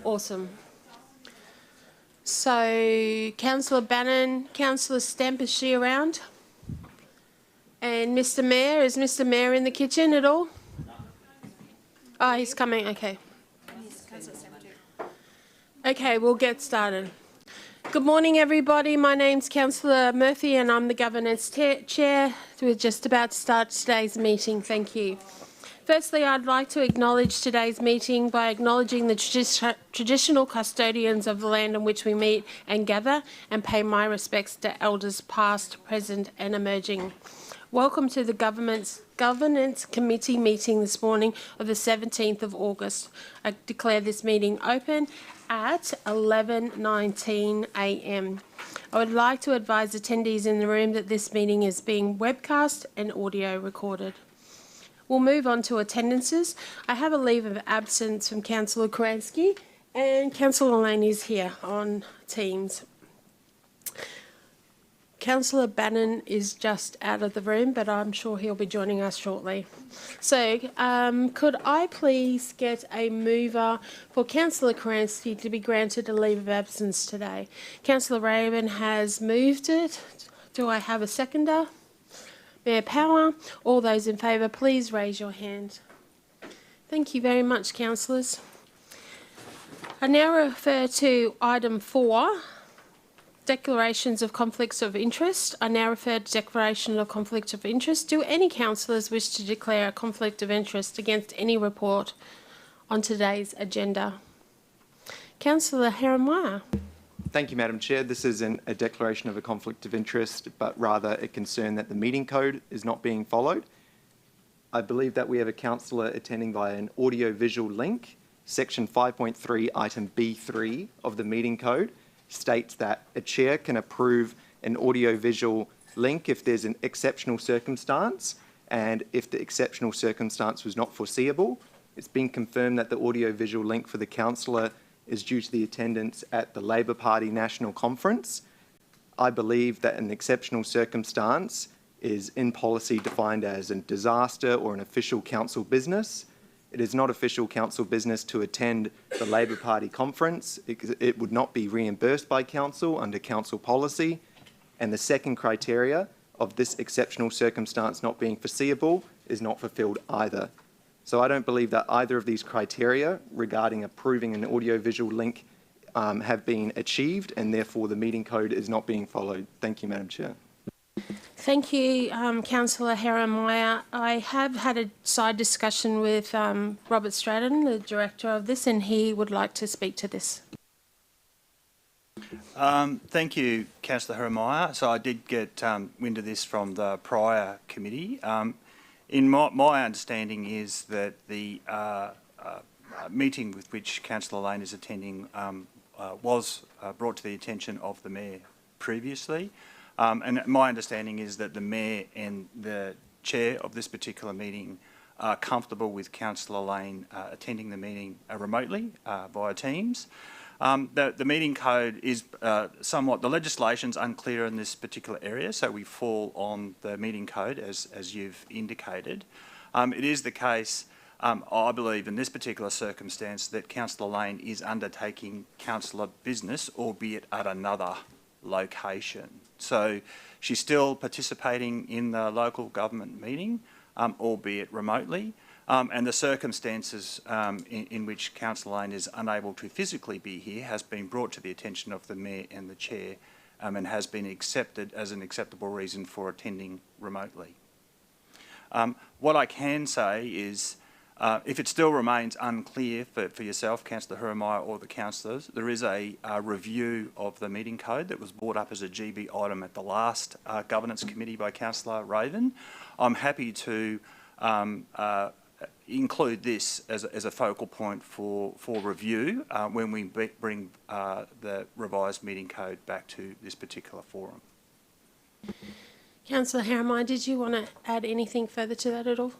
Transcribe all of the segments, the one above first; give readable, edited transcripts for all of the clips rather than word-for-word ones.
Awesome. So, Councillor Bannon, Councillor Stamp, is she around? And Mr Mayor, is Mr Mayor in the kitchen at all? Oh, he's coming, okay. Okay, we'll get started. Good morning, everybody. My name's Councillor Murphy and I'm the Governance Chair. We're just about to start today's meeting. Thank you. Firstly, I'd like to acknowledge today's meeting by acknowledging the traditional custodians of the land on which we meet and gather, and pay my respects to elders past, present and emerging. Welcome to the Governance Committee meeting this morning of the 17th of August. I declare this meeting open at 11:19 a.m. I would like to advise attendees in the room that this meeting is being webcast and audio recorded. We'll move on to attendances. I have a leave of absence from Councillor Karansky and Councillor Lane is here on Teams. Councillor Bannon is just out of the room, but I'm sure he'll be joining us shortly. So could I please get a mover for Councillor Karansky to be granted a leave of absence today? Councillor Raven has moved it. Do I have a seconder? Mayor Power, all those in favour, please raise your hand. Thank you very much, councillors. I now refer to item 4, declarations of conflicts of interest. I now refer to declaration of conflict of interest. Do any councillors wish to declare a conflict of interest against any report on today's agenda? Councillor Heremiah. Thank you, Madam Chair. This isn't a declaration of a conflict of interest, but rather a concern that the meeting code is not being followed. I believe that we have a councillor attending via an audio-visual link. Section 5.3, item B3 of the meeting code states that a chair can approve an audio-visual link if there's an exceptional circumstance, and if the exceptional circumstance was not foreseeable. It's been confirmed that the audio-visual link for the councillor is due to the attendance at the Labor Party National Conference. I believe that an exceptional circumstance is in policy defined as a disaster or an official council business. It is not official council business to attend the Labor Party conference. It would not be reimbursed by council under council policy. And the second criteria of this exceptional circumstance not being foreseeable is not fulfilled either. So I don't believe that either of these criteria regarding approving an audio-visual link have been achieved, and therefore the meeting code is not being followed. Thank you, Madam Chair. Thank you, Councillor Heremiah. I have had a side discussion with Robert Stratton, the director of this, and he would like to speak to this. Thank you, Councillor Heremiah. So I did get wind of this from the prior committee. In my understanding is that the meeting with which Councillor Lane is attending was brought to the attention of the Mayor previously. And my understanding is that the Mayor and the Chair of this particular meeting are comfortable with Councillor Lane attending the meeting remotely via Teams. The meeting code is somewhat, the legislation's unclear in this particular area, so we fall on the meeting code as you've indicated. It is the case, I believe in this particular circumstance, that Councillor Lane is undertaking councillor business, albeit at another location. So she's still participating in the local government meeting, albeit remotely. And the circumstances in which Councillor Lane is unable to physically be here has been brought to the attention of the Mayor and the Chair and has been accepted as an acceptable reason for attending remotely. What I can say is if it still remains unclear for yourself, Councillor Heremiah, or the councillors, there is a review of the meeting code that was brought up as a GB item at the last Governance Committee by Councillor Raven. I'm happy to include this as a focal point for review when we bring the revised meeting code back to this particular forum. Councillor Heremiah, did you want to add anything further to that at all?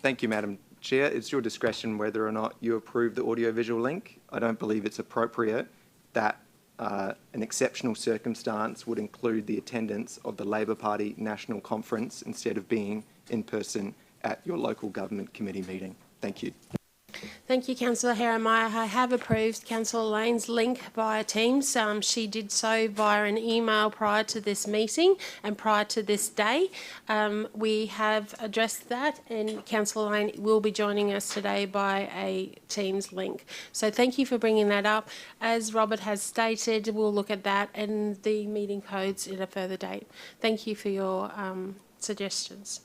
Thank you, Madam Chair. It's your discretion whether or not you approve the audio-visual link. I don't believe it's appropriate that an exceptional circumstance would include the attendance of the Labor Party National Conference instead of being in person at your local government committee meeting. Thank you. Thank you, Councillor Heremiah. I have approved Councillor Lane's link via Teams. She did so via an email prior to this meeting and prior to this day. We have addressed that, and Councillor Lane will be joining us today by a Teams link. So thank you for bringing that up. As Robert has stated, we'll look at that and the meeting codes at a further date. Thank you for your suggestions.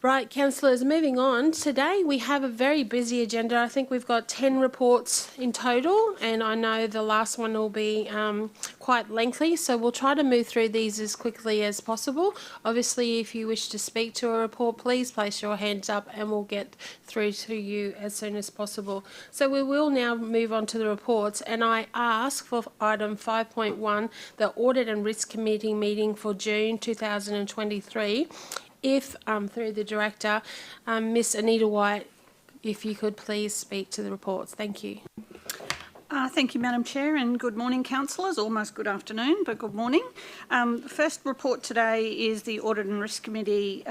Right, councillors, moving on. Today we have a very busy agenda. I think we've got 10 reports in total, and I know the last one will be quite lengthy, so we'll try to move through these as quickly as possible. Obviously, if you wish to speak to a report, please place your hands up and we'll get through to you as soon as possible. So we will now move on to the reports, and I ask for item 5.1, the Audit and Risk Committee meeting for June 2023. If, through the Director, Miss Anita White, if you could please speak to the reports. Thank you. Thank you, Madam Chair, and good morning, councillors. Almost good afternoon, but good morning. The first report today is the Audit and Risk Committee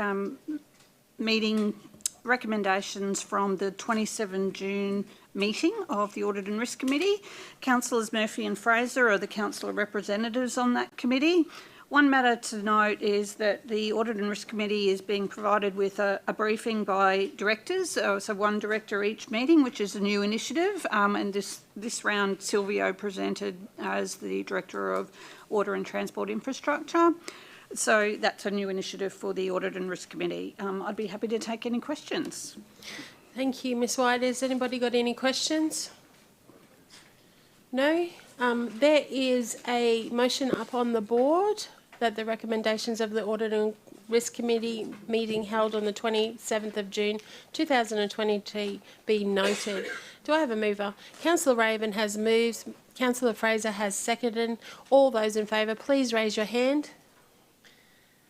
meeting recommendations from the 27 June meeting of the Audit and Risk Committee. Councillors Murphy and Fraser are the councillor representatives on that committee. One matter to note is that the Audit and Risk Committee is being provided with a briefing by directors, so one director each meeting, which is a new initiative, and this round Silvio presented as the Director of Water and Transport Infrastructure. So that's a new initiative for the Audit and Risk Committee. I'd be happy to take any questions. Thank you, Ms White. Has anybody got any questions? No? There is a motion up on the board that the recommendations of the Audit and Risk Committee meeting held on the 27th of June 2022 be noted. Do I have a mover? Councillor Raven has moved. Councillor Fraser has seconded. All those in favour, please raise your hand.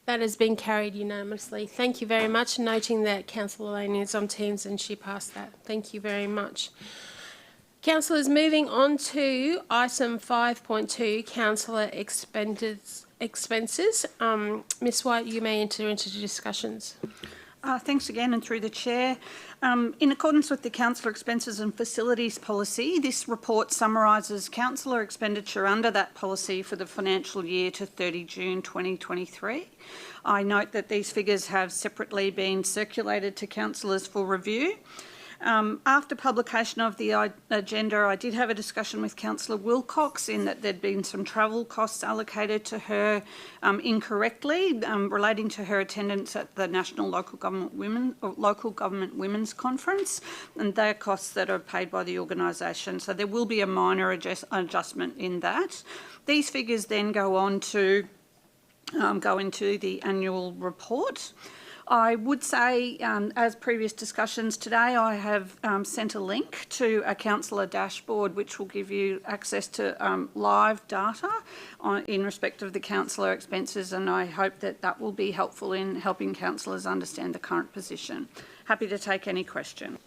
That has been carried unanimously. Thank you very much, noting that Councillor Lane is on Teams and she passed that. Thank you very much. Councillors, moving on to item 5.2, councillor expenses. Ms White, you may enter into discussions. Thanks again, and through the Chair. In accordance with the Councillor Expenses and Facilities Policy, this report summarises councillor expenditure under that policy for the financial year to 30 June 2023. I note that these figures have separately been circulated to councillors for review. After publication of the agenda, I did have a discussion with Councillor Wilcox in that there'd been some travel costs allocated to her incorrectly relating to her attendance at the National Local Government Women's Conference, and they're costs that are paid by the organisation. So there will be a minor adjustment in that. These figures then go on to go into the annual report. I would say, as previous discussions today, I have sent a link to a councillor dashboard which will give you access to live data in respect of the councillor expenses, and I hope that that will be helpful in helping councillors understand the current position. Happy to take any question.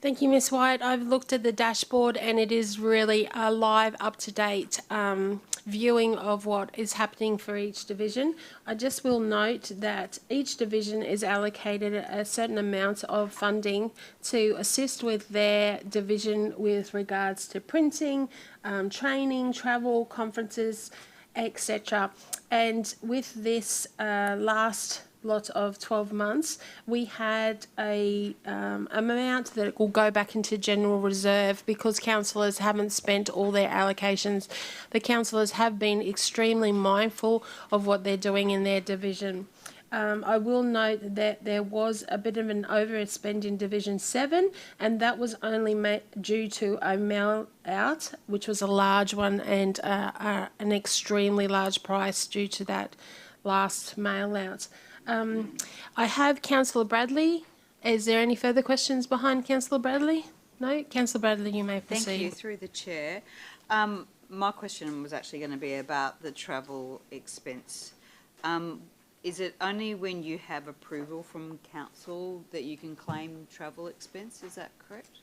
Thank you, Ms White. I've looked at the dashboard and it is really a live, up-to-date viewing of what is happening for each division. I just will note that each division is allocated a certain amount of funding to assist with their division with regards to printing, training, travel, conferences, etc. And with this last lot of 12 months, we had a amount that will go back into general reserve because councillors haven't spent all their allocations. The councillors have been extremely mindful of what they're doing in their division. I will note that there was a bit of an overspend in Division 7, and that was only due to a mail out, which was a large one, and an extremely large price due to that last mail out. I have Councillor Bradley. Is there any further questions behind Councillor Bradley? No? Councillor Bradley, you may proceed. Thank you. Through the Chair. My question was actually going to be about the travel expense. Is it only when you have approval from council that you can claim travel expense? Is that correct?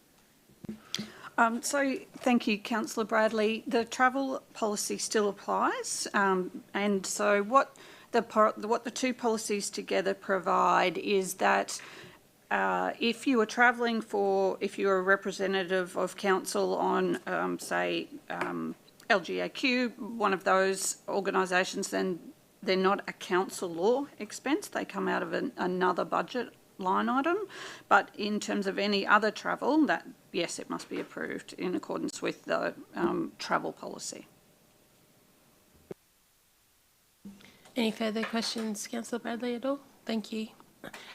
So thank you, Councillor Bradley. The travel policy still applies, and so what the two policies together provide is that if you are travelling if you're a representative of council on, say, LGAQ, one of those organisations, then they're not a council law expense. They come out of another budget line item. But in terms of any other travel, that, yes, it must be approved in accordance with the travel policy. Any further questions, Councillor Bradley, at all? Thank you.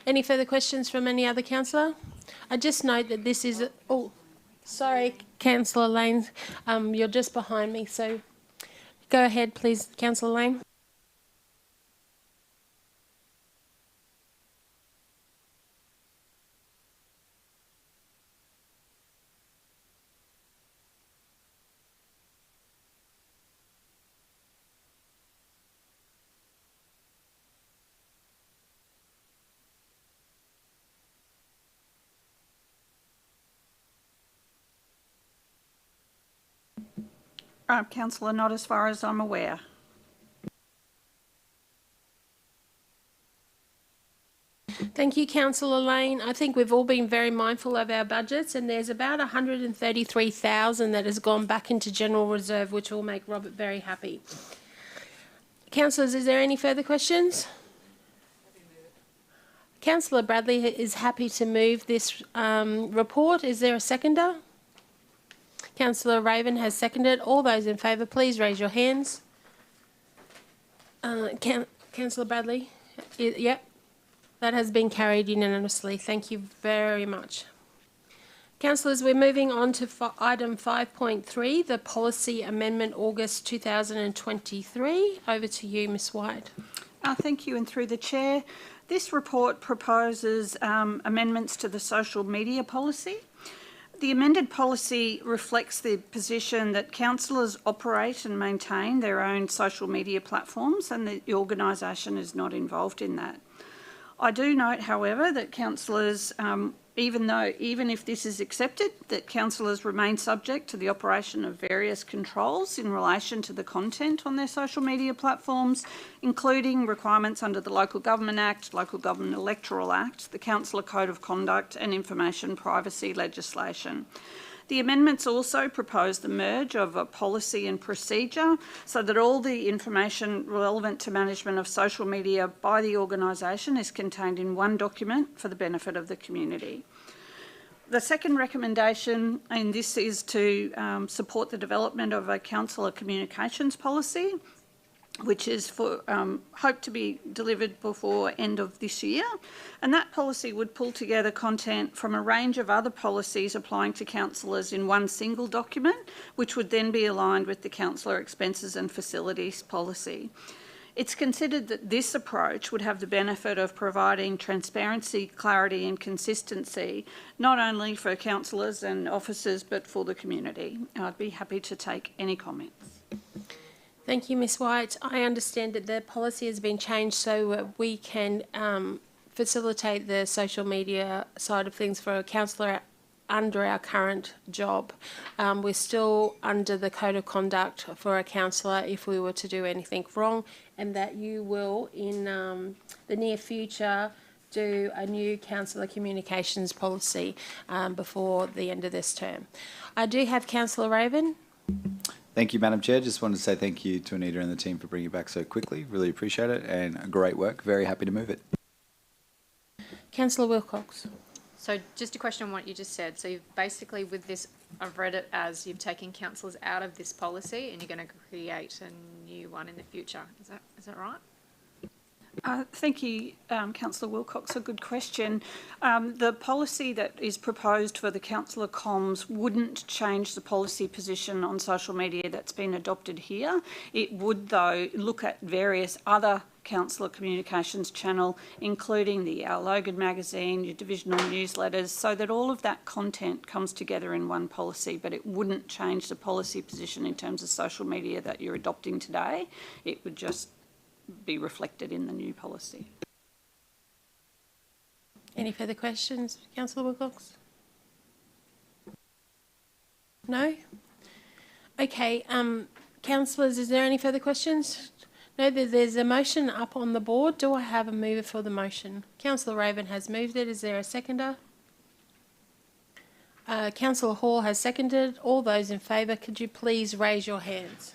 Any further questions from any other councillor? I just note that this is... Oh, sorry, Councillor Lane, you're just behind me, so go ahead, please, Councillor Lane. Councillor, not as far as I'm aware. Thank you, Councillor Lane. I think we've all been very mindful of our budgets, and there's about 133,000 that has gone back into general reserve, which will make Robert very happy. Councillors, is there any further questions? Councillor Bradley is happy to move this report. Is there a seconder? Councillor Raven has seconded. All those in favour, please raise your hands. Councillor Bradley? Yep. That has been carried unanimously. Thank you very much. Councillors, we're moving on to item 5.3, the Policy Amendment August 2023. Over to you, Ms White. Thank you, and through the Chair. This report proposes amendments to the social media policy. The amended policy reflects the position that councillors operate and maintain their own social media platforms, and the organisation is not involved in that. I do note, however, that councillors, even if this is accepted, that councillors remain subject to the operation of various controls in relation to the content on their social media platforms, including requirements under the Local Government Act, Local Government Electoral Act, the Councillor Code of Conduct and information privacy legislation. The amendments also propose the merge of a policy and procedure so that all the information relevant to management of social media by the organisation is contained in one document for the benefit of the community. The second recommendation in this is to support the development of a councillor communications policy, which is for hope to be delivered before end of this year. And that policy would pull together content from a range of other policies applying to councillors in one single document, which would then be aligned with the councillor expenses and facilities policy. It's considered that this approach would have the benefit of providing transparency, clarity and consistency, not only for councillors and officers, but for the community. I'd be happy to take any comments. Thank you, Ms White. I understand that the policy has been changed so we can facilitate the social media side of things for a councillor under our current job. We're still under the Code of Conduct for a councillor if we were to do anything wrong, and that you will, in the near future, do a new councillor communications policy before the end of this term. I do have Councillor Raven. Thank you, Madam Chair. Just wanted to say thank you to Anita and the team for bringing it back so quickly. Really appreciate it, and great work. Very happy to move it. Councillor Wilcox. So just a question on what you just said. So you've basically, with this, I've read it as you've taken councillors out of this policy and you're going to create a new one in the future. Is that right? Thank you, Councillor Wilcox. A good question. The policy that is proposed for the councillor comms wouldn't change the policy position on social media that's been adopted here. It would, though, look at various other councillor communications channel, including the Our Logan magazine, your divisional newsletters, so that all of that content comes together in one policy, but it wouldn't change the policy position in terms of social media that you're adopting today. It would just be reflected in the new policy. Any further questions, Councillor Wilcox? No? Okay, councillors, is there any further questions? No, there's a motion up on the board. Do I have a mover for the motion? Councillor Raven has moved it. Is there a seconder? Councillor Hall has seconded. All those in favour, could you please raise your hands?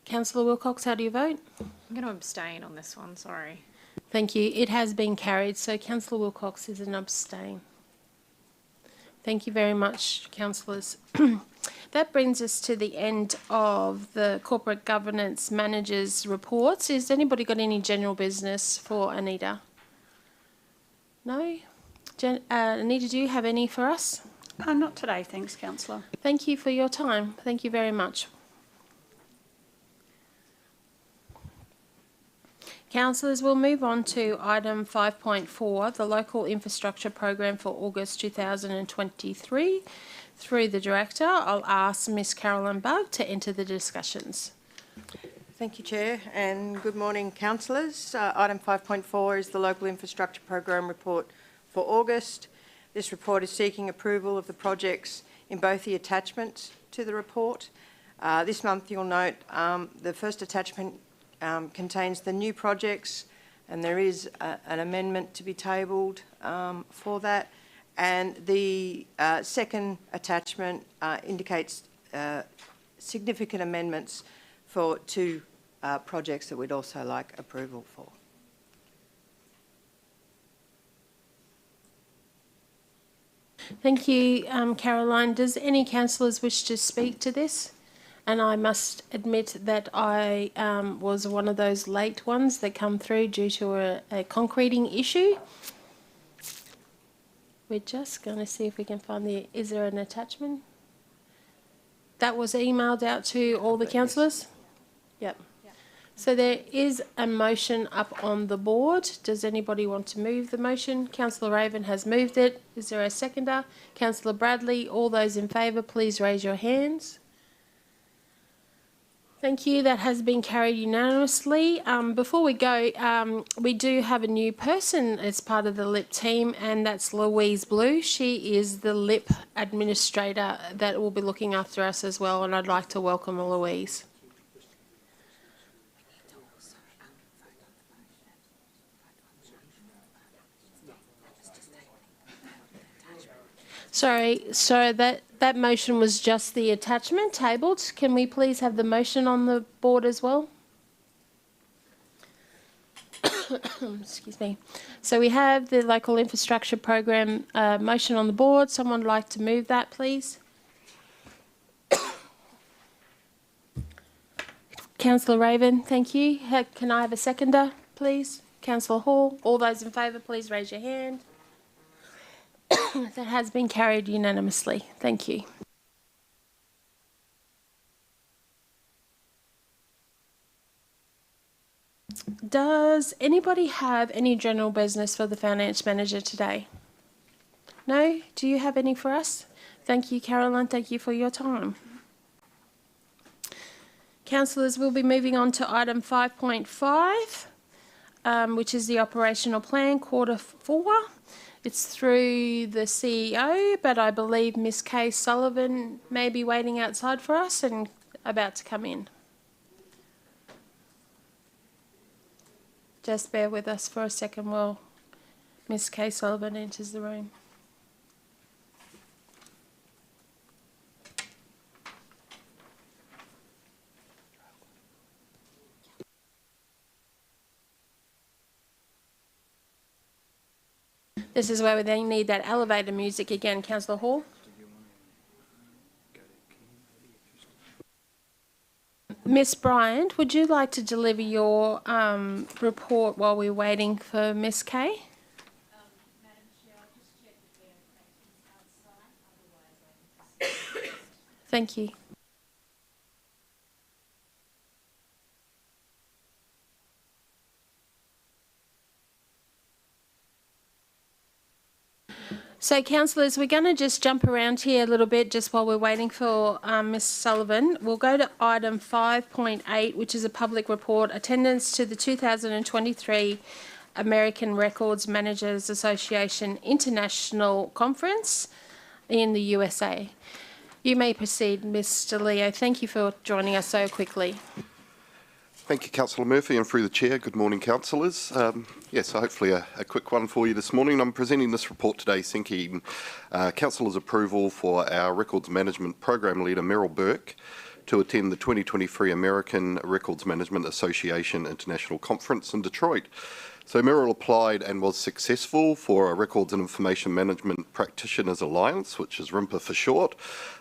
Councillor Wilcox, how do you vote? I'm going to abstain on this one, sorry. Thank you. It has been carried. So Councillor Wilcox is an abstain. Thank you very much, councillors. That brings us to the end of the Corporate Governance Managers reports. Has anybody got any general business for Anita? No? Anita, do you have any for us? Not today, thanks, councillor. Thank you for your time. Thank you very much. Councillors, we'll move on to item 5.4, the Local Infrastructure Program for August 2023. Through the Director, I'll ask Ms Carolyn Bugg to enter the discussions. Thank you, Chair, and good morning, councillors. Item 5.4 is the Local Infrastructure Program report for August. This report is seeking approval of the projects in both the attachments to the report. This month, you'll note the first attachment contains the new projects, and there is an amendment to be tabled for that. And the second attachment indicates significant amendments for two projects that we'd also like approval for. Thank you, Caroline. Does any councillors wish to speak to this? And I must admit that I was one of those late ones that come through due to a concreting issue. We're just going to see if we can find is there an attachment? That was emailed out to all the councillors? Yep. So there is a motion up on the board. Does anybody want to move the motion? Councillor Raven has moved it. Is there a seconder? Councillor Bradley, all those in favour, please raise your hands. Thank you. That has been carried unanimously. Before we go, we do have a new person as part of the LIP team, and that's Louise Blue. She is the LIP administrator that will be looking after us as well, and I'd like to welcome Louise. Sorry, so that motion was just the attachment tabled. Can we please have the motion on the board as well? Excuse me. So we have the Local Infrastructure Program motion on the board. Someone would like to move that, please? Councillor Raven, thank you. Can I have a seconder, please? Councillor Hall, all those in favour, please raise your hand. That has been carried unanimously. Thank you. Does anybody have any general business for the Finance Manager today? No? Do you have any for us? Thank you, Caroline. Thank you for your time. Councillors, we'll be moving on to item 5.5, which is the operational plan, quarter 4. It's through the CEO, but I believe Miss Kay Sullivan may be waiting outside for us and about to come in. Just bear with us for a second while Miss Kay Sullivan enters the room. This is where they need that elevator music again, Councillor Hall. Miss Bryant, would you like to deliver your report while we're waiting for Miss Kay? Madam Chair, I'll just check if we have questions outside, otherwise I Thank you. So, councillors, we're going to just jump around here a little bit just while we're waiting for Ms Sullivan. We'll go to item 5.8, which is a public report, attendance to the 2023 American Records Managers Association International Conference in the USA. You may proceed, Mr Leo. Thank you for joining us so quickly. Thank you, Councillor Murphy, and through the chair, good morning, councillors. Yes, so hopefully a quick one for you this morning. I'm presenting this report today seeking councillors' approval for our Records Management Program Leader, Meryl Burke, to attend the 2023 American Records Management Association International Conference in Detroit. So Meryl applied and was successful for a Records and Information Management Practitioners Alliance, which is RIMPA for short,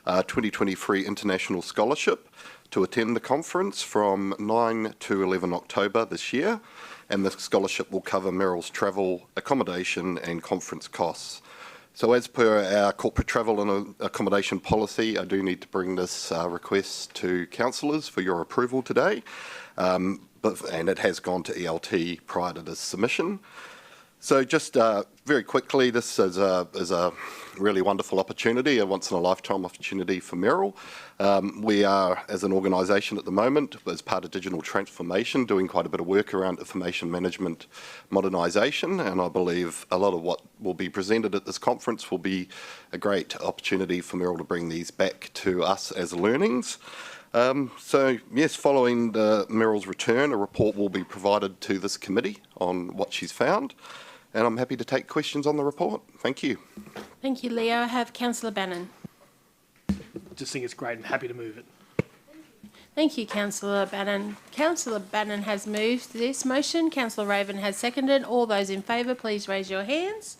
2023 International Scholarship, to attend the conference from 9 to 11 October this year, and the scholarship will cover Meryl's travel, accommodation and conference costs. So as per our corporate travel and accommodation policy, I do need to bring this request to councillors for your approval today, and it has gone to ELT prior to this submission. So just very quickly, this is a really wonderful opportunity, a once-in-a-lifetime opportunity for Meryl. We are, as an organisation at the moment, as part of digital transformation, doing quite a bit of work around information management modernisation, and I believe a lot of what will be presented at this conference will be a great opportunity for Meryl to bring these back to us as learnings. So yes, following Meryl's return, a report will be provided to this committee on what she's found, and I'm happy to take questions on the report. Thank you. Thank you, Leo. I have Councillor Bannon. Just think it's great and happy to move it. Thank you, Councillor Bannon. Councillor Bannon has moved this motion. Councillor Raven has seconded. All those in favour, please raise your hands.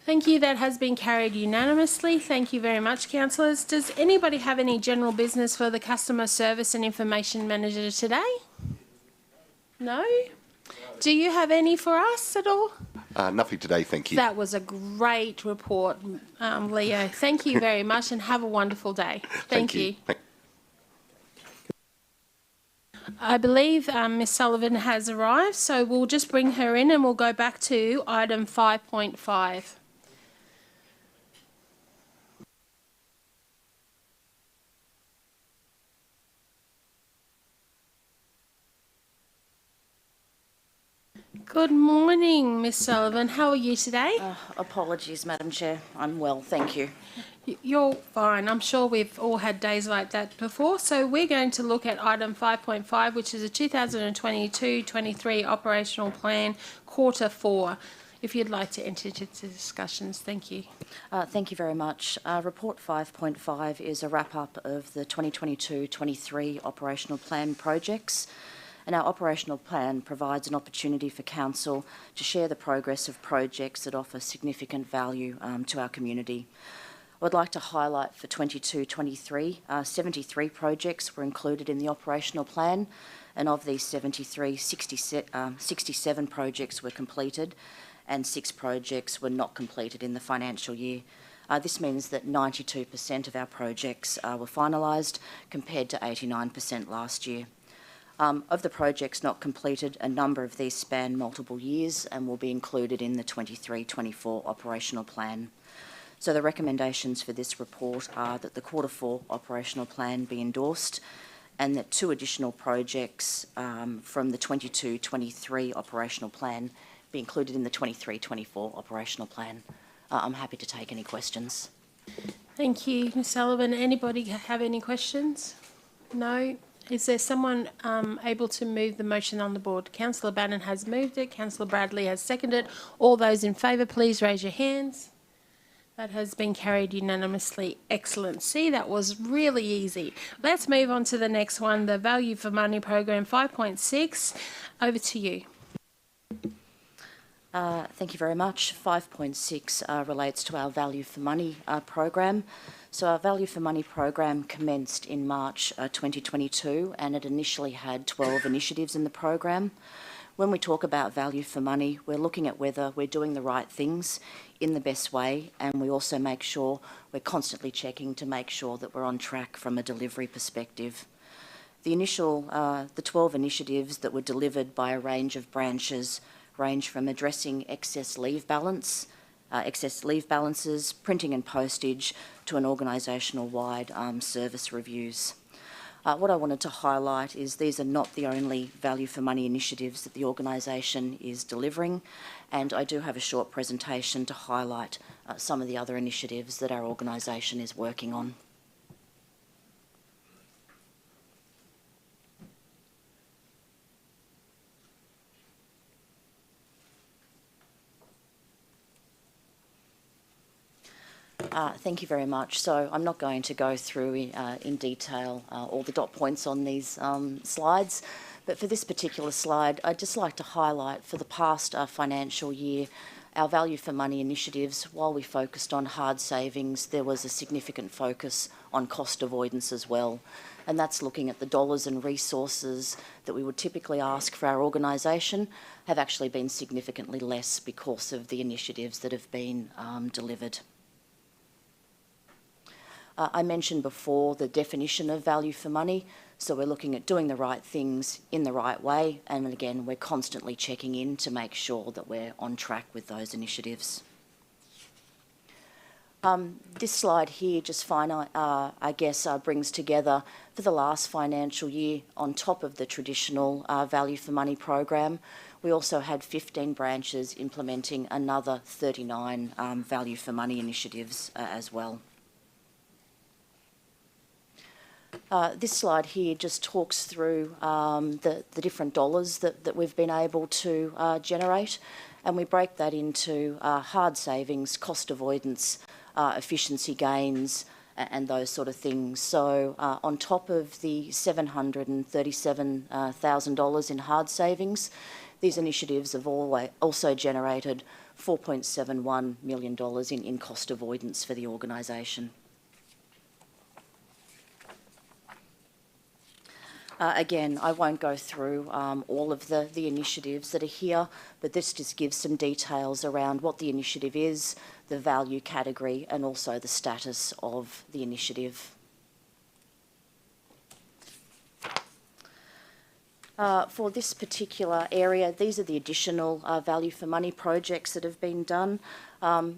Thank you. That has been carried unanimously. Thank you very much, councillors. Does anybody have any general business for the Customer Service and Information Manager today? No? Do you have any for us at all? Nothing today, thank you. That was a great report, Leo. Thank you very much and have a wonderful day. Thank you. I believe Ms Sullivan has arrived, so we'll just bring her in and we'll go back to item 5.5. Good morning, Ms Sullivan. How are you today? Apologies, Madam Chair. I'm well, thank you. You're fine. I'm sure we've all had days like that before. So we're going to look at item 5.5, which is a 2022-23 operational plan, quarter 4. If you'd like to enter into discussions, thank you. Thank you very much. Report 5.5 is a wrap-up of the 2022-23 operational plan projects. And our operational plan provides an opportunity for Council to share the progress of projects that offer significant value to our community. I would like to highlight for 22-23, 73 projects were included in the operational plan, and of these 73, 67 projects were completed and 6 projects were not completed in the financial year. This means that 92% of our projects were finalised compared to 89% last year. Of the projects not completed, a number of these span multiple years and will be included in the 23-24 operational plan. So the recommendations for this report are that the quarter 4 operational plan be endorsed and that 2 additional projects from the 22-23 operational plan be included in the 23-24 operational plan. I'm happy to take any questions. Thank you, Ms Sullivan. Anybody have any questions? No? Is there someone able to move the motion on the board? Councillor Bannon has moved it. Councillor Bradley has seconded. All those in favour, please raise your hands. That has been carried unanimously. Excellent. See, that was really easy. Let's move on to the next one, the Value for Money Program 5.6. Over to you. Thank you very much. 5.6 relates to our Value for Money program. So our Value for Money program commenced in March 2022 and it initially had 12 initiatives in the program. When we talk about value for money, we're looking at whether we're doing the right things in the best way, and we also make sure we're constantly checking to make sure that we're on track from a delivery perspective. The 12 initiatives that were delivered by a range of branches range from addressing excess leave balances, printing and postage, to an organisational-wide service reviews. What I wanted to highlight is these are not the only value for money initiatives that the organisation is delivering, and I do have a short presentation to highlight some of the other initiatives that our organisation is working on. Thank you very much. So I'm not going to go through in detail all the dot points on these slides, but for this particular slide, I'd just like to highlight for the past financial year, our value for money initiatives. While we focused on hard savings, there was a significant focus on cost avoidance as well. And that's looking at the dollars and resources that we would typically ask for our organisation have actually been significantly less because of the initiatives that have been delivered. I mentioned before the definition of value for money, so we're looking at doing the right things in the right way, and again, we're constantly checking in to make sure that we're on track with those initiatives. This slide here just brings together for the last financial year, on top of the traditional value for money program, we also had 15 branches implementing another 39 value for money initiatives as well. This slide here just talks through the different dollars that we've been able to generate, and we break that into hard savings, cost avoidance, efficiency gains, and those sort of things. So on top of the $737,000 in hard savings, these initiatives have also generated $4.71 million in cost avoidance for the organisation. Again, I won't go through all of the initiatives that are here, but this just gives some details around what the initiative is, the value category, and also the status of the initiative. For this particular area, these are the additional value for money projects that have been done.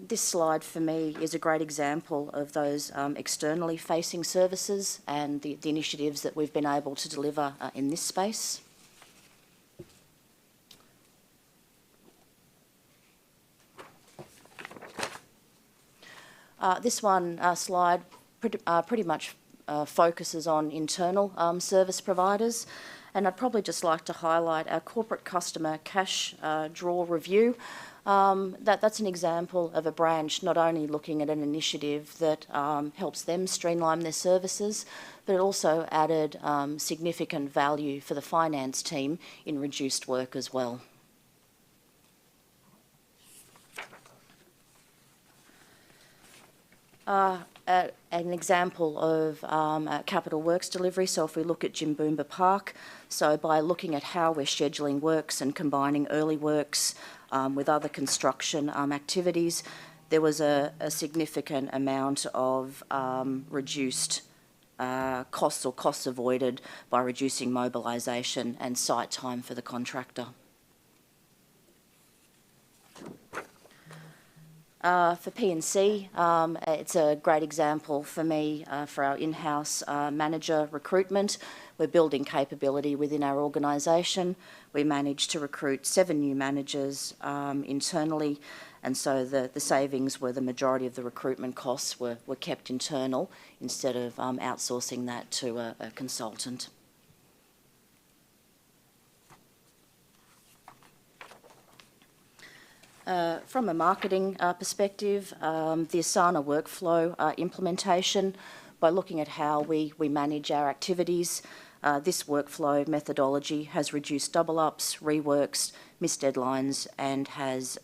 This slide for me is a great example of those externally facing services and the initiatives that we've been able to deliver in this space. This slide pretty much focuses on internal service providers. And I'd probably just like to highlight our corporate customer cash draw review. That's an example of a branch not only looking at an initiative that helps them streamline their services, but it also added significant value for the finance team in reduced work as well. An example of capital works delivery. So if we look at Jimboomba Park, so by looking at how we're scheduling works and combining early works with other construction activities, there was a significant amount of reduced costs avoided by reducing mobilisation and site time for the contractor. For P&C, it's a great example for me for our in-house manager recruitment. We're building capability within our organisation. We managed to recruit 7 new managers internally, and so the savings were the majority of the recruitment costs were kept internal instead of outsourcing that to a consultant. From a marketing perspective, the Asana workflow implementation, by looking at how we manage our activities, this workflow methodology has reduced double-ups, reworks, missed deadlines, and has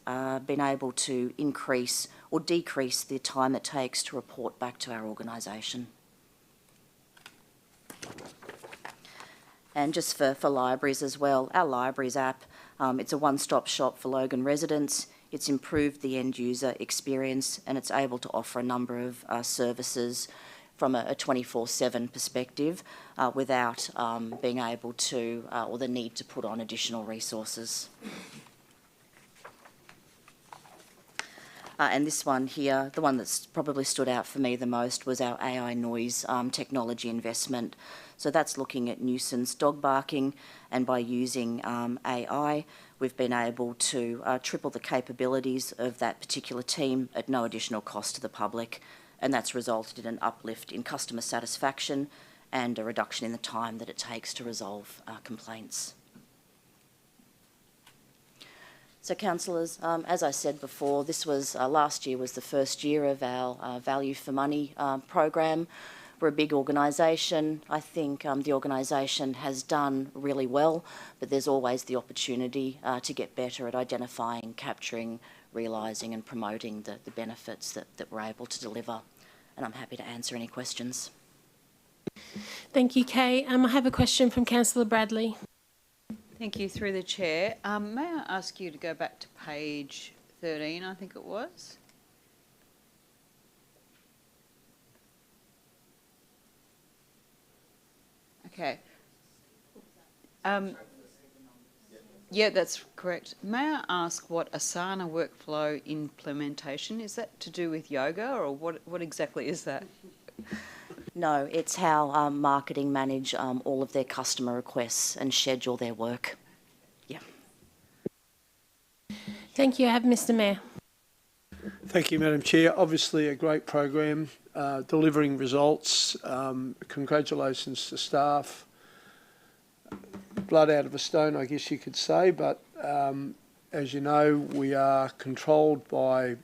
been able to increase or decrease the time it takes to report back to our organisation. And just for libraries as well, our Libraries app, it's a one-stop shop for Logan residents. It's improved the end-user experience, and it's able to offer a number of services from a 24/7 perspective without being able to or the need to put on additional resources. And this one here, the one that's probably stood out for me the most was our AI noise technology investment. So that's looking at nuisance dog barking, and by using AI, we've been able to triple the capabilities of that particular team at no additional cost to the public, and that's resulted in an uplift in customer satisfaction and a reduction in the time that it takes to resolve complaints. So, councillors, as I said before, this was last year was the first year of our Value for Money program. We're a big organisation. I think the organisation has done really well, but there's always the opportunity to get better at identifying, capturing, realising and promoting the benefits that we're able to deliver. And I'm happy to answer any questions. Thank you, Kay. I have a question from Councillor Bradley. Thank you, through the chair. May I ask you to go back to page 13, I think it was? Okay. Yeah, that's correct. May I ask what Asana workflow implementation, is that to do with yoga, or what exactly is that? No, it's how marketing manage all of their customer requests and schedule their work. Yeah. Thank you. I have Mr Mayor. Thank you, Madam Chair. Obviously a great program, delivering results. Congratulations to staff. Blood out of a stone, I guess you could say, but as you know, we are controlled by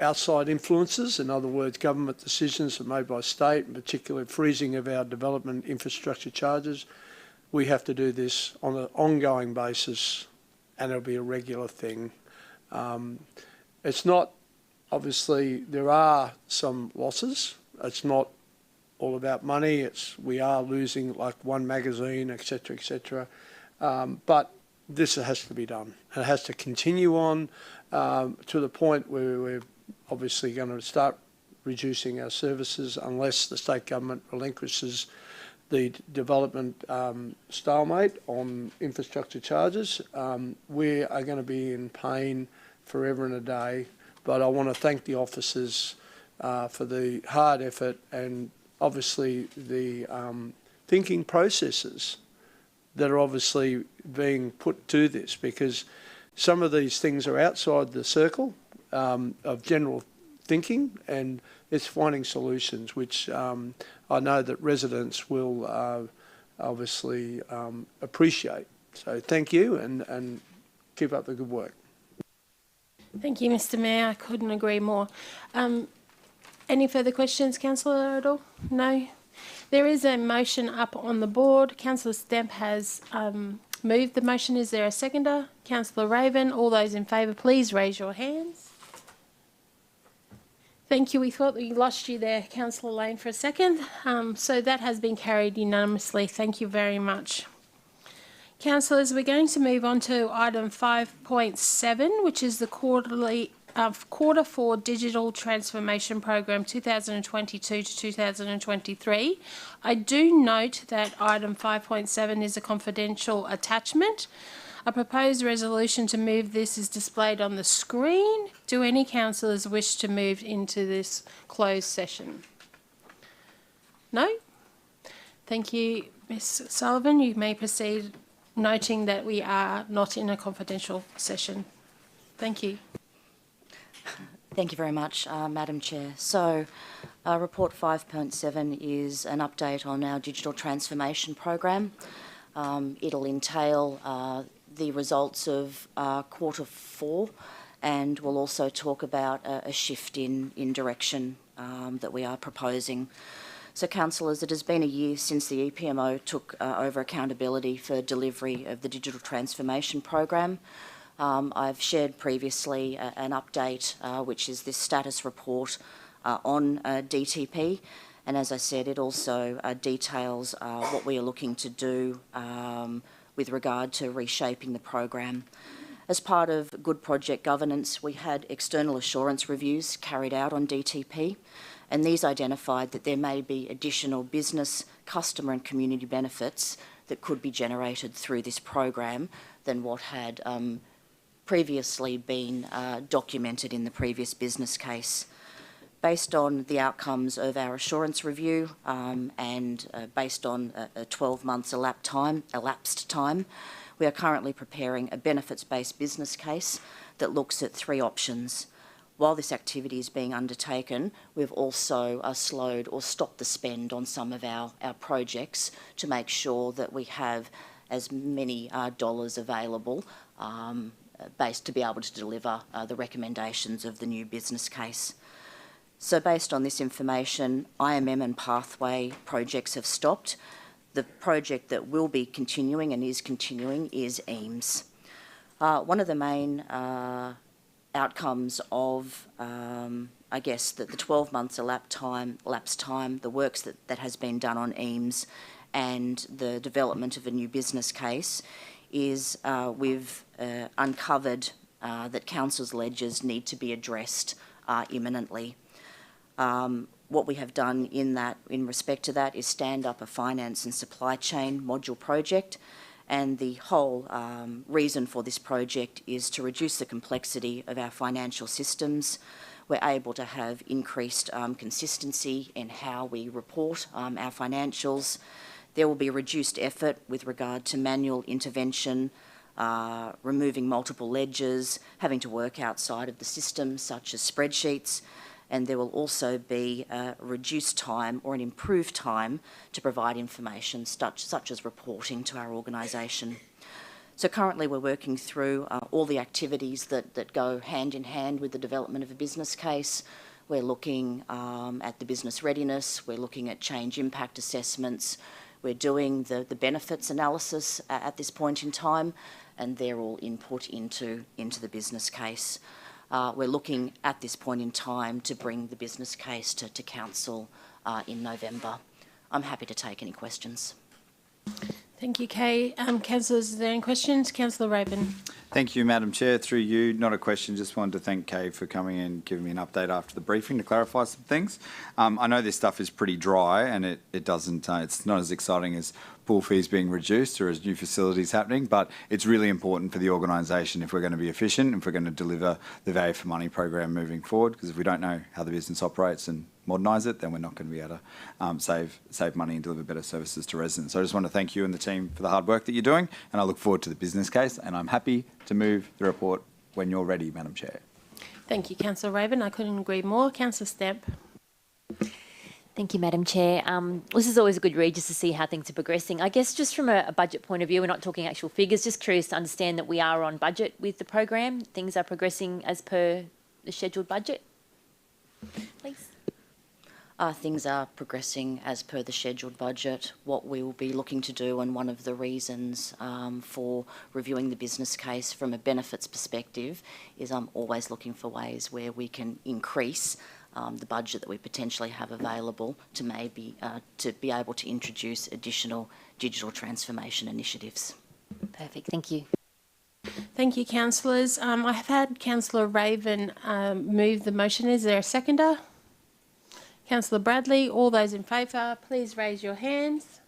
outside influences. In other words, government decisions are made by state, in particular freezing of our development infrastructure charges. We have to do this on an ongoing basis, and it'll be a regular thing. It's not, obviously, there are some losses. It's not all about money. We are losing like one magazine, etc., etc. But this has to be done. It has to continue on to the point where we're obviously going to start reducing our services unless the state government relinquishes the development stalemate on infrastructure charges. We are going to be in pain forever and a day, but I want to thank the officers for the hard effort and obviously the thinking processes that are obviously being put to this, because some of these things are outside the circle of general thinking, and it's finding solutions which I know that residents will obviously appreciate. So thank you, and keep up the good work. Thank you, Mr Mayor. I couldn't agree more. Any further questions, Councillor at all? No? There is a motion up on the board. Councillor Stamp has moved the motion. Is there a seconder? Councillor Raven. All those in favour, please raise your hands. Thank you. We thought we lost you there, Councillor Lane, for a second. So that has been carried unanimously. Thank you very much. Councillors, we're going to move on to item 5.7, which is the Quarter 4 Digital Transformation Program 2022 to 2023. I do note that item 5.7 is a confidential attachment. A proposed resolution to move this is displayed on the screen. Do any councillors wish to move into this closed session? No? Thank you, Ms Sullivan. You may proceed, noting that we are not in a confidential session. Thank you. Thank you very much, Madam Chair. So, report 5.7 is an update on our digital transformation program. It'll entail the results of quarter 4, and we'll also talk about a shift in direction that we are proposing. So, councillors, it has been a year since the EPMO took over accountability for delivery of the digital transformation program. I've shared previously an update, which is this status report on DTP, and as I said, it also details what we are looking to do with regard to reshaping the program. As part of good project governance, we had external assurance reviews carried out on DTP, and these identified that there may be additional business, customer and community benefits that could be generated through this program than what had previously been documented in the previous business case. Based on the outcomes of our assurance review and based on a 12 months elapsed time, we are currently preparing a benefits-based business case that looks at 3 options. While this activity is being undertaken, we've also slowed or stopped the spend on some of our projects to make sure that we have as many dollars available based to be able to deliver the recommendations of the new business case. So based on this information, IMM and Pathway projects have stopped. The project that will be continuing and is continuing is EAMS. One of the main outcomes of, I guess, the 12 months elapsed time, the works that has been done on EAMS and the development of a new business case is we've uncovered that council's ledgers need to be addressed imminently. What we have done in respect to that is stand up a finance and supply chain module project, and the whole reason for this project is to reduce the complexity of our financial systems. We're able to have increased consistency in how we report our financials. There will be reduced effort with regard to manual intervention, removing multiple ledgers, having to work outside of the system such as spreadsheets, and there will also be reduced time or an improved time to provide information such as reporting to our organisation. So currently we're working through all the activities that go hand in hand with the development of a business case. We're looking at the business readiness, we're looking at change impact assessments, we're doing the benefits analysis at this point in time, and they're all input into the business case. We're looking at this point in time to bring the business case to council in November. I'm happy to take any questions. Thank you, Kay. Councillors, is there any questions? Councillor Rabin. Thank you, Madam Chair. Through you, not a question, just wanted to thank Kay for coming in, giving me an update after the briefing to clarify some things. I know this stuff is pretty dry and it doesn't, it's not as exciting as pool fees being reduced or as new facilities happening, but it's really important for the organisation if we're going to be efficient, if we're going to deliver the value for money program moving forward, because if we don't know how the business operates and modernise it, then we're not going to be able to save money and deliver better services to residents. So I just want to thank you and the team for the hard work that you're doing, and I look forward to the business case, and I'm happy to move the report when you're ready, Madam Chair. Thank you, Councillor Rabin. I couldn't agree more. Councillor Stamp. Thank you, Madam Chair. This is always a good read just to see how things are progressing. I guess just from a budget point of view, we're not talking actual figures, just curious to understand that we are on budget with the program. Things are progressing as per the scheduled budget, please. Things are progressing as per the scheduled budget. What we will be looking to do, and one of the reasons for reviewing the business case from a benefits perspective, is I'm always looking for ways where we can increase the budget that we potentially have available to maybe to be able to introduce additional digital transformation initiatives. Perfect, thank you. Thank you, councillors. I have had Councillor Raven move the motion. Is there a seconder? Councillor Bradley, all those in favour, please raise your hands.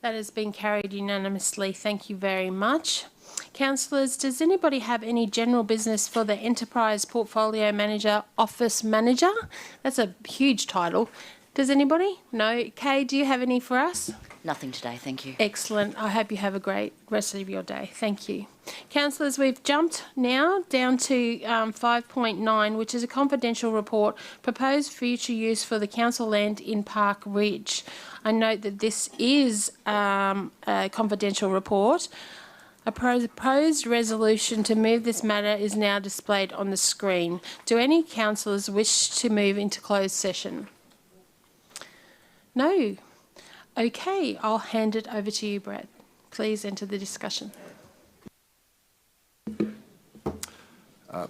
That has been carried unanimously. Thank you very much. Councillors, does anybody have any general business for the Enterprise Portfolio Manager, Office Manager? That's a huge title. Does anybody? No. Kay, do you have any for us? Nothing today, thank you. Excellent. I hope you have a great rest of your day. Thank you. Councillors, we've jumped now down to 5.9, which is a confidential report, proposed future use for the council land in Park Ridge. I note that this is a confidential report. A proposed resolution to move this matter is now displayed on the screen. Do any councillors wish to move into closed session? No. Okay, I'll hand it over to you, Brad. Please enter the discussion.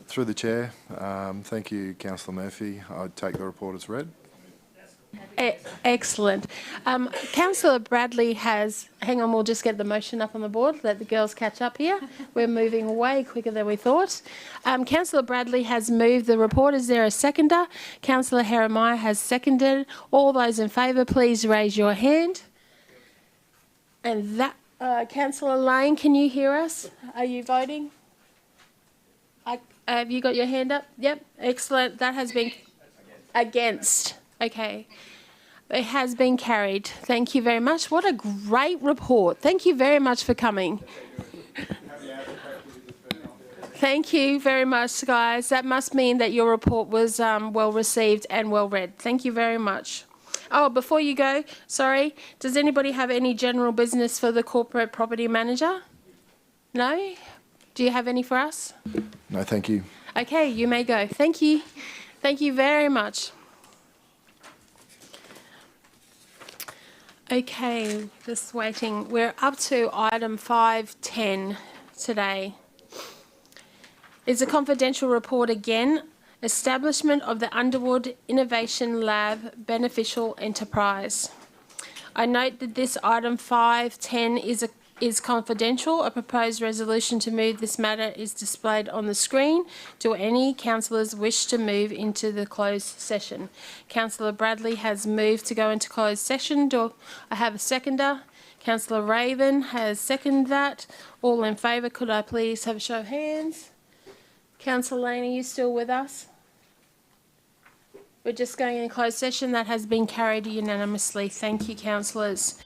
Through the chair, thank you, Councillor Murphy. I take the report as read. Excellent. Councillor Bradley has, hang on, we'll just get the motion up on the board, let the girls catch up here. We're moving way quicker than we thought. Councillor Bradley has moved the report. Is there a seconder? Councillor Jeremiah has seconded. All those in favour, please raise your hand. And that, Councillor Lane, can you hear us? Are you voting? Have you got your hand up? Yep, excellent. That has been against. Okay. It has been carried. Thank you very much. What a great report. Thank you very much for coming. Thank you very much, guys. That must mean that your report was well received and well read. Thank you very much. Oh, before you go, sorry, does anybody have any general business for the corporate property manager? No? Do you have any for us? No, thank you. Okay, you may go. Thank you. Thank you very much. Okay, just waiting. We're up to item 510 today. It's a confidential report again. Establishment of the Underwood Innovation Lab Beneficial Enterprise. I note that this item 510 is confidential. A proposed resolution to move this matter is displayed on the screen. Do any councillors wish to move into the closed session? Councillor Bradley has moved to go into closed session. Do I have a seconder? Councillor Raven has seconded that. All in favour, could I please have a show of hands? Councillor Lane, are you still with us? We're just going in closed session. That has been carried unanimously. Thank you, councillors.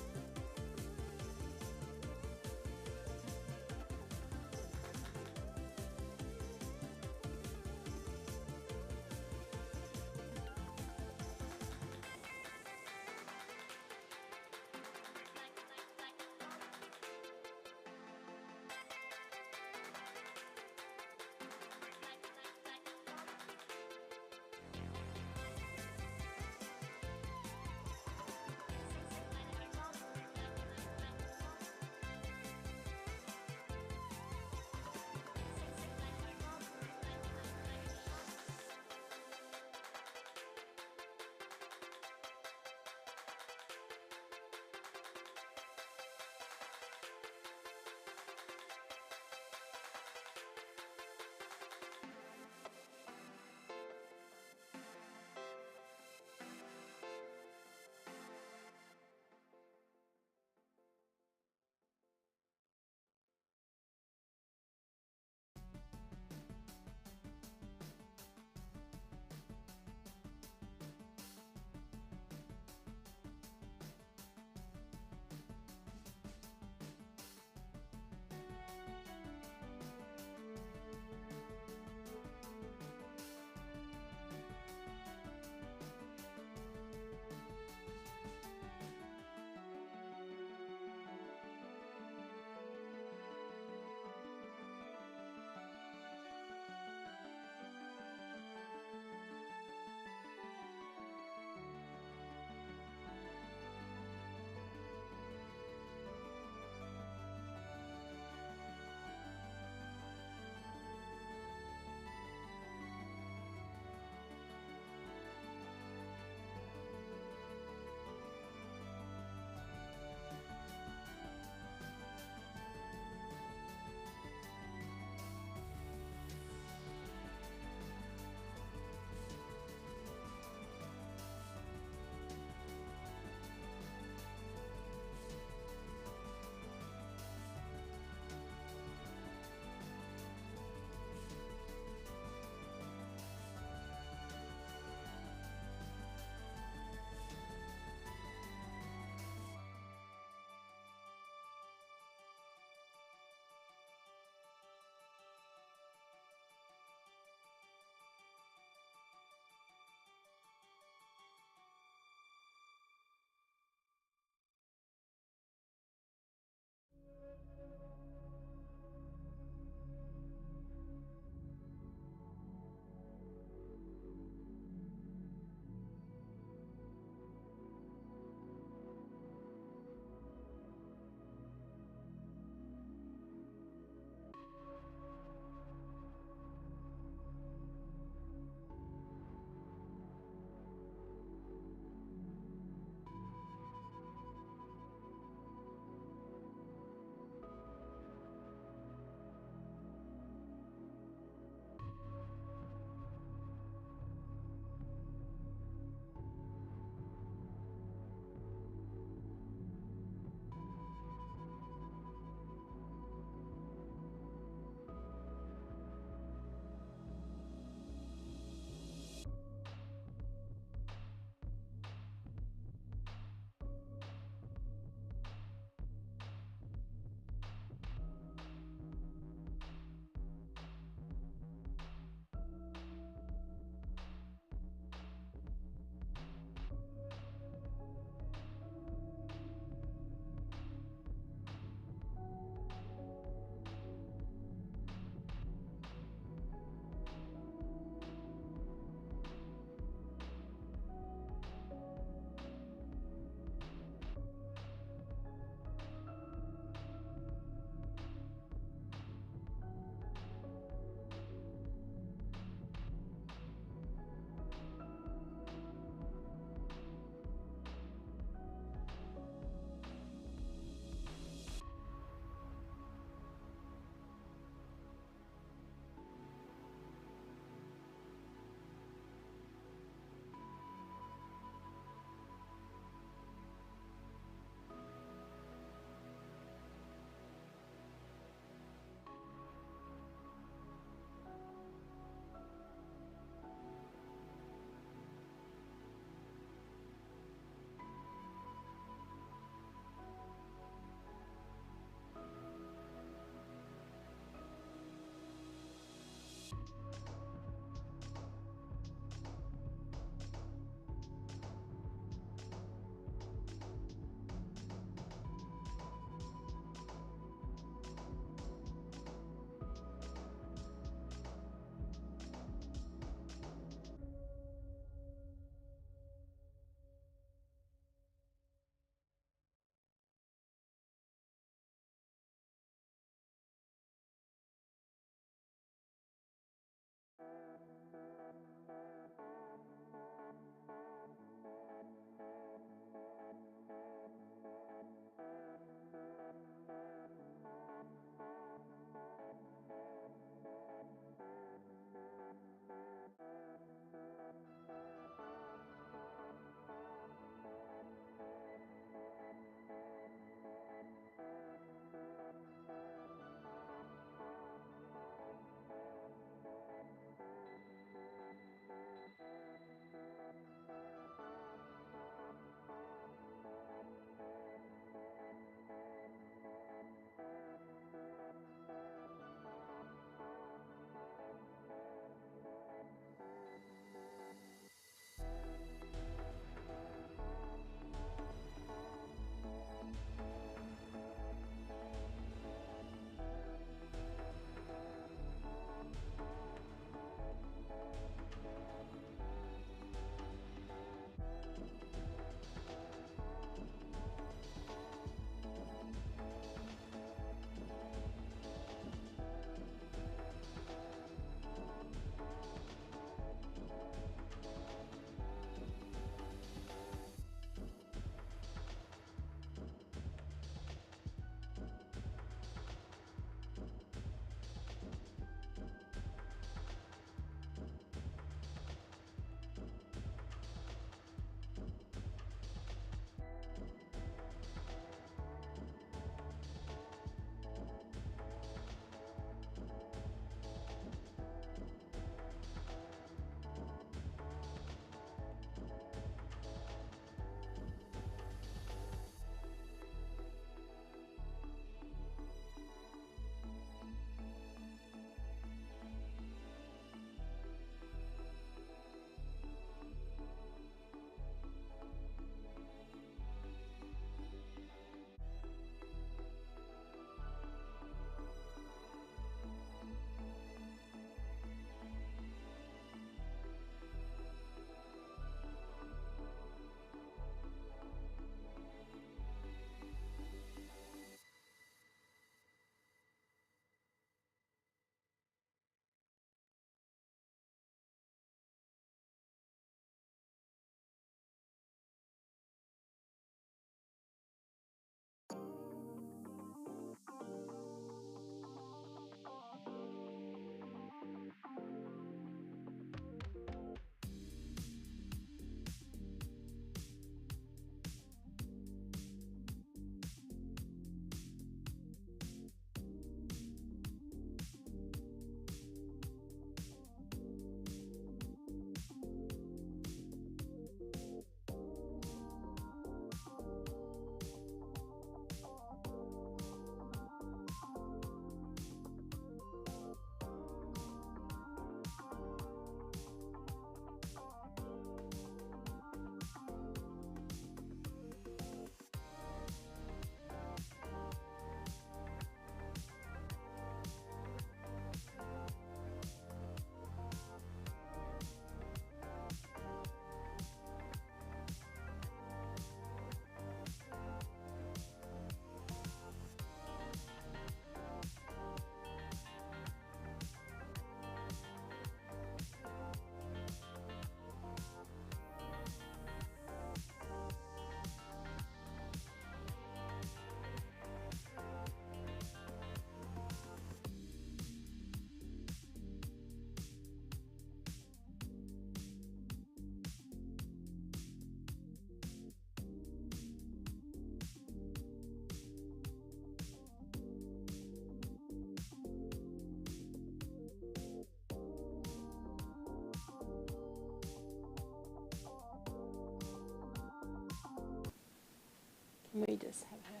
We just have her.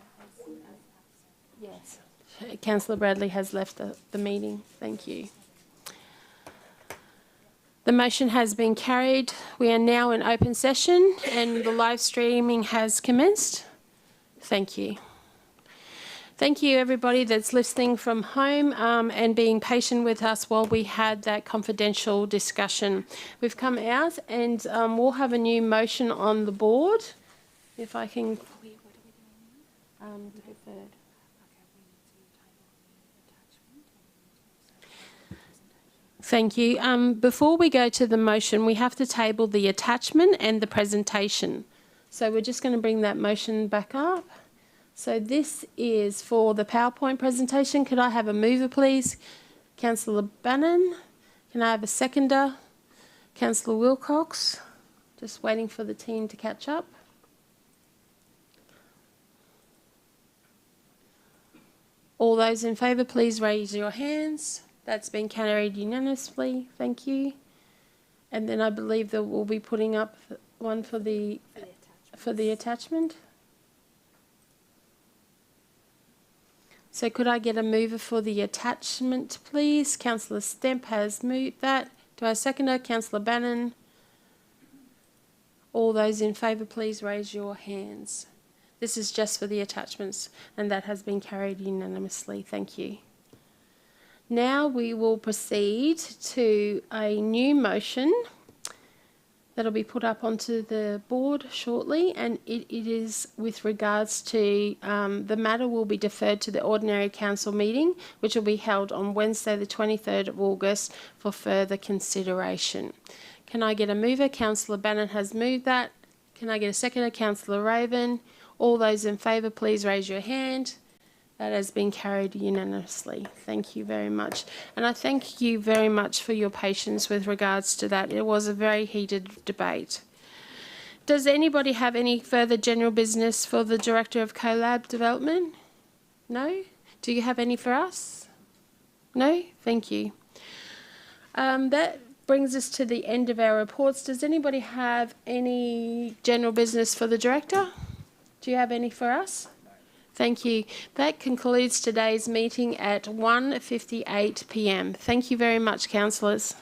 Yes. Councillor Bradley has left the meeting. Thank you. The motion has been carried. We are now in open session and the live streaming has commenced. Thank you. Thank you everybody that's listening from home and being patient with us while we had that confidential discussion. We've come out and we'll have a new motion on the board. If I can... deferred. Thank you. Before we go to the motion, we have to table the attachment and the presentation. So we're just going to bring that motion back up. So this is for the PowerPoint presentation. Could I have a mover, please? Councillor Bannon. Can I have a seconder? Councillor Wilcox. Just waiting for the team to catch up. All those in favour, please raise your hands. That's been carried unanimously. Thank you. And then I believe that we'll be putting up one for the attachment. So could I get a mover for the attachment, please? Councillor Stemp has moved that. Do I second her? Councillor Bannon. All those in favour, please raise your hands. This is just for the attachments, and that has been carried unanimously. Thank you. Now we will proceed to a new motion that'll be put up onto the board shortly, and it is with regards to the matter will be deferred to the ordinary council meeting, which will be held on Wednesday the 23rd of August for further consideration. Can I get a mover? Councillor Bannon has moved that. Can I get a seconder? Councillor Raven. All those in favour, please raise your hand. That has been carried unanimously. Thank you very much. And I thank you very much for your patience with regards to that. It was a very heated debate. Does anybody have any further general business for the Director of CoLab Development? No? Do you have any for us? No? Thank you. That brings us to the end of our reports. Does anybody have any general business for the Director? Do you have any for us? Thank you. That concludes today's meeting at 1:58 p.m. Thank you very much, councillors.